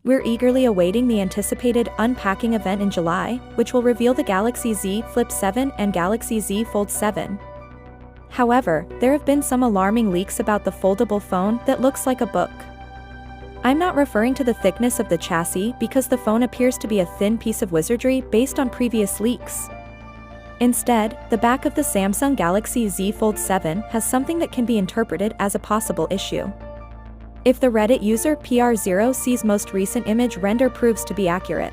We're eagerly awaiting the anticipated unpacking event in July, which will reveal the Galaxy Z Flip 7 and Galaxy Z Fold 7. However, there have been some alarming leaks about the foldable phone that looks like a book. I'm not referring to the thickness of the chassis because the phone appears to be a thin piece of wizardry based on previous leaks. Instead, the back of the Samsung Galaxy Z Fold 7 has something that can be interpreted as a possible issue. If the Reddit user PR0C's most recent image render proves to be accurate.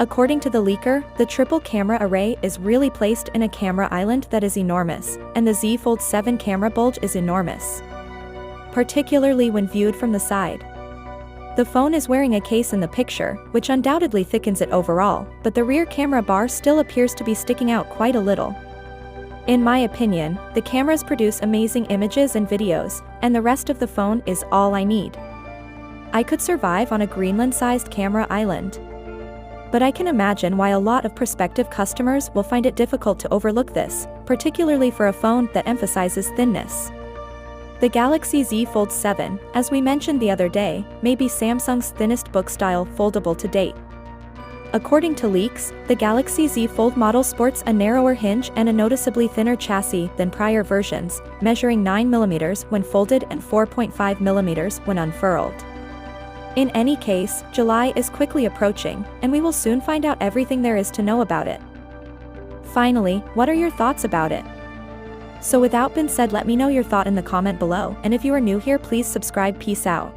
According to the leaker, the triple camera array is really placed in a camera island that is enormous, and the Z Fold 7 camera bulge is enormous, particularly when viewed from the side. The phone is wearing a case in the picture, which undoubtedly thickens it overall, but the rear camera bar still appears to be sticking out quite a little. In my opinion, the cameras produce amazing images and videos, and the rest of the phone is all I need. I could survive on a Greenland-sized camera island. But I can imagine why a lot of prospective customers will find it difficult to overlook this, particularly for a phone that emphasizes thinness. The Galaxy Z Fold 7, as we mentioned the other day, may be Samsung's thinnest book-style foldable to date. According to leaks, the Galaxy Z Fold model sports a narrower hinge and a noticeably thinner chassis than prior versions, measuring 9mm when folded and 4.5mm when unfurled. In any case, July is quickly approaching, and we will soon find out everything there is to know about it. Finally, what are your thoughts about it? So without being said, let me know your thought in the comment below, and if you are new here, please subscribe. Peace out.